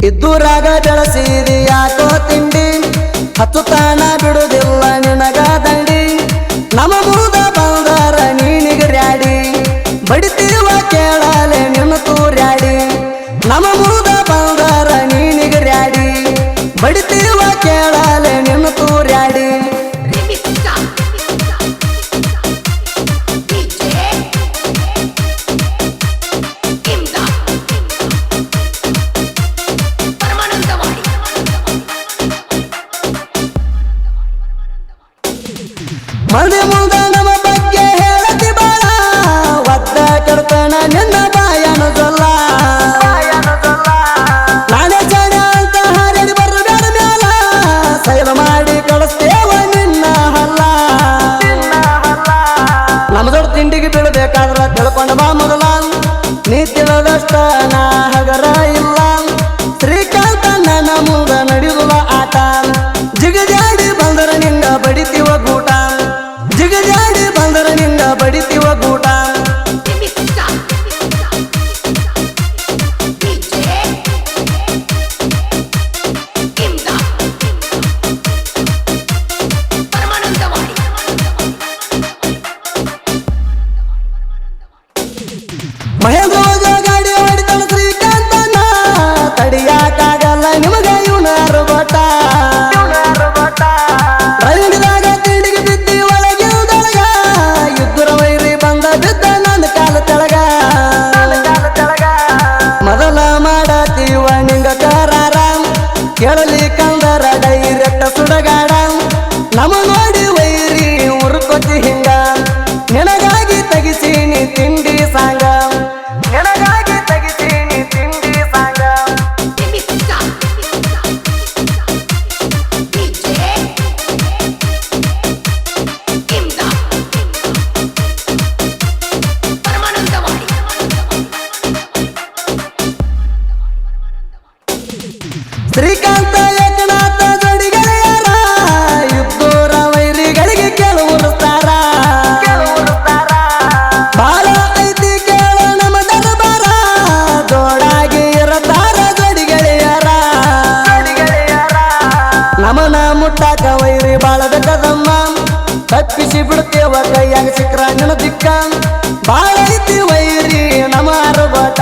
ಇದ್ದೂರಾಗ ಬೆಳಸಿದಿ ಯಾಕೋ ತಿಂಡಿ ಹತ್ತುತ್ತಾನ ಬಿಡುವುದಿಲ್ಲ ನಿನಗ ದಂಡಿ ನಮ್ಮ ಮುದ ಬಂದಾರ ನೀನಿಗರ್ಯಾಡಿ ಬಡಿತೀವ ಕೇಳಲೆ ನಿನ್ನ ತೂರ್ಯಾಡಿ ನಮ್ಮ ಮುದ ಬಂದಾರ ನೀನಿಗರ್ಯಾಡಿ ಬಡಿತೀವ ಕೇಳಲೆ ನಿನ್ನ ತೂರ್ಯಾಡಿ ಮಂದಿ ಮುಂದ ನಮ್ಮ ಬಗ್ಗೆ ಹೇಳತಿ ಬಾಳ ಒದ್ದ ಕೆಡ್ತಾನ ನಿನ್ನ ಬಾಯನ ಜೊಲ್ಲ ನಾನೇ ಜಾಣ ಅಂತ ಹಾರಿ ಬರಬೇಡ ಮ್ಯಾಲ ಸೈಲ ಮಾಡಿ ಕಳಿಸ್ತೇವ ನಿನ್ನ ಹಲ್ಲ ನಮ್ಮ ದೊಡ್ಡ ತಿಂಡಿಗೆ ಬೀಳಬೇಕಾದ್ರ ತಿಳ್ಕೊಂಡ ಬಾ ಮೊದಲ ನೀ ತಿಳಿದಷ್ಟ ನಾ ಹಗರ ಇಲ್ಲ ಶ್ರೀಕಾಂತ ನನ್ನ ಮುಂದ ನಡೆಯುವ ಆಟ ಜಿಗಜಾಡಿ ಬಂದರ ನಿಂಗ ಬಡಿತೀವ ಗೂಟ ಜಿಗಜಾಡಿ ಬಂದರ ನಿಂಗ ಬಡಿತೀವ ಗೂಟ ಮಹೇಂದ್ರ ಗಾಡಿ ಹೊಡಿತಾನ ಶ್ರೀಕಾಂತನ ತಡಿಯಾಕಾಗಲ್ಲ ನಿಮಗ ಇವನಾರು ಗೊತ್ತ ರೈಲಿದಾಗ ತಿಂಡಿಗೆ ಬಿದ್ದಿ ಒಳಗಿಲ್ದೊಳಗ ಇಬ್ಬರ ವೈರಿ ಬಂದ ಬಿದ್ದ ನನ್ನ ಕಾಲ ತೆಳಗ ಮೊದಲ ಮಾಡತೀವ ನಿಂಗ ಕರಾರ ಕೇಳಲಿ ಕಂದರ ಡೈರೆಕ್ಟ್ ಸುಡಗಾಡ ನಮ್ಮ ನೋಡಿ ವೈರಿ ಉರ್ಕೊತಿ ಹಿಂಗ ನಿನಗಾಗಿ ತೆಗಿಸೀನಿ ತಿಂಡಿ ಸಾಂಗ ನಿನಗಾಗಿ ತೆಗಿಸೀನಿ ತಿಂಡಿ ಸಾಂಗ ಶ್ರೀಕಾಂತ ಏಕನಾಥ ಜೋಡಿಗೆಳೆಯರ ಇದ್ದೂರ ವೈರಿಗಳಿಗೆ ಕೆಲವುರ್ತಾರ ಬಾಳ ಐತಿ ಕೇಳ ನಮ್ಮ ದರ್ಬಾರ ಜೋಡಾಗಿ ಇರತಾರ ಜೋಡಿಗೆಳೆಯರ ನಮನ ಮುಟ್ಟಾಕ ವೈರಿ ಬಾಳ ಬೇಕದಮ್ಮ ತಪ್ಪಿಸಿ ಬಿಡ್ತೇವ ಕೈಯಾಗ ಸಿಕ್ರ ನಿನ್ನ ದಿಕ್ಕ ಬಾಳ ಐತಿ ವೈರಿ ನಮ್ಮ ಅರಬಟ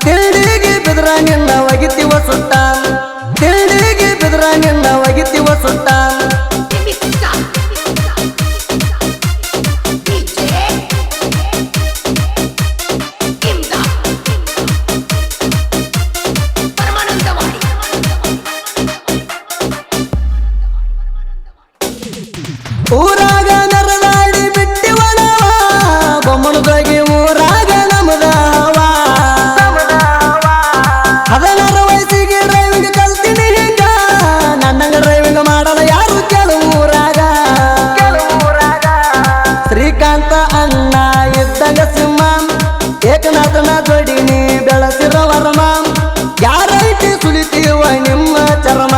ತಿಂಡಿಗೆ ಬಿದ್ರ ನಿನ್ನ ಒಗಿತೀವ ಸುಟ್ಟ ತಿಂಡಿಗೆ ಬಿದ್ರ ನಿನ್ನ ಒಗಿತೀವ ಸುಟ್ಟ ಊರಾಗ ನರದಾಡಿ ಬಿಟ್ಟಿವನವ ಬೊಮ್ಮನದಾಗಿ ಊರಾಗ ನಮದ ಹವ 16 ವಯಸ್ಸಿಗೆ ಡ್ರೈವಿಂಗ್ ಕಲ್ತೀನಿ ಹಿಂಗ ನನ್ನಂಗ ಡ್ರೈವಿಂಗ್ ಮಾಡಲ್ಲ ಯಾರು ಕೆಲವೂರಾಗ ಶ್ರೀಕಾಂತ ಅಣ್ಣ ಇದ್ದಂಗ ಸಿಂಹ ಏಕನಾಥನ ಜೋಡಿನಿ ಬೆಳಸಿರೋ ವರ್ಮ ಯಾರೈತಿ ಸುಳಿತೀವ ನಿಮ್ಮ ಚರ್ಮ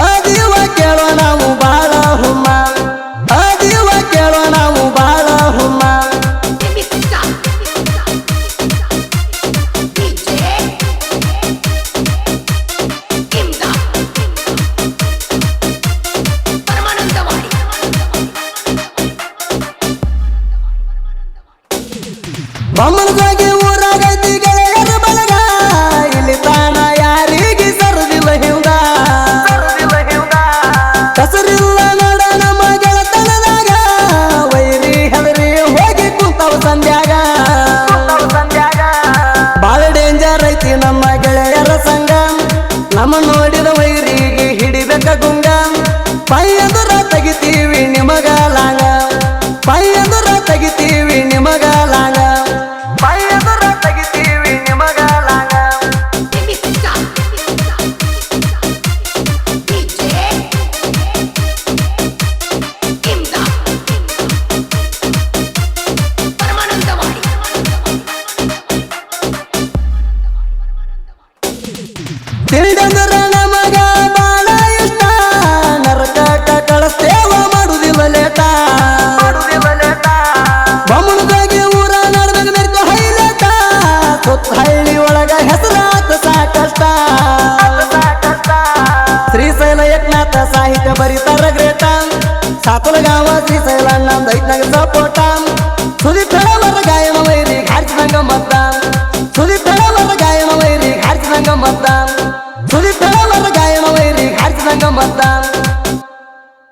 ಅದೀವ ಕೇಳೋ ನಾವು ಬಾಳ ಹುಮ್ಮ ಅದೀವ ಕೇಳೋ ನಾವು ಬಾಳ ಹುಮ್ಮ ಬೊಮ್ಮನದಾಗಿ ಊರಾಗೈತಿ ಗೆಳೆಯರ ಬಲಗ ಇಲ್ಲಿ ತಾನ ಯಾರಿಗೆ ಸರದಿಲ್ಲ ಹಿಂದ ಕಸರಿಲ್ಲ ನೋಡ ನಮ್ಮ ಗೆಳತನದಾಗ ವೈರಿ ಹೆದರಿ ಹೋಗಿ ಕುಂತವ ಸಂಧ್ಯಾಗ ಬಾಳ ಡೇಂಜರ್ ಐತಿ ನಮ್ಮ ಗೆಳೆಯರ ಸಂಘ ನಮ್ಮ ನೋಡಿದ ವೈರಿಗೆ ಹಿಡಿಬೇಕ ಗುಂಗ ಪೈ ಎದುರ ತೆಗಿತೀವಿ ನಿಮಗ ಲಾಂಗ ಪೈ ಎದುರ ತೆಗಿತೀವಿ ನಿಮಗ ಲಾಂಗ ಪೈ ಎದುರ ತೆಗಿತೀವಿ ನಿಮಗ ಲಾಂಗ ತಿಳಿದಂದ್ರ ನಮಗ ಬಾಳ ಇಷ್ಟ ನರಕ ಕಳಿಸ್ತೇವ ಮಾಡುದಿಲ್ಲ ಲೇಟ ಬೊಮ್ಮನದಾಗಿ ಊರ ನಡ್ದಾಗ ಮೆರ್ತು ಹೈಲೇಟ ಸುತ್ತ ಹಳ್ಳಿ ಒಳಗ ಹೆಸರಾತ ಸಾಕಷ್ಟ ಬರೀತಾರ ಗ್ರೇಟ ಸಾತುಲ ಗಾವ ಶ್ರೀಶೈಲ ನಮ್ದು ಐತ್ನಾಗ ಸಪೋಟ ಸುದೀಪ್ ಹೇಳವರ ಗಾಯನ ವೈರಿ ಹಾರಿಸಿದಂಗ ಮತ್ತ ಸುದೀಪ್ ಹೇಳವರ ಗಾಯನ ವೈರಿ ಹಾರಿಸಿದಂಗ ಮತ್ತ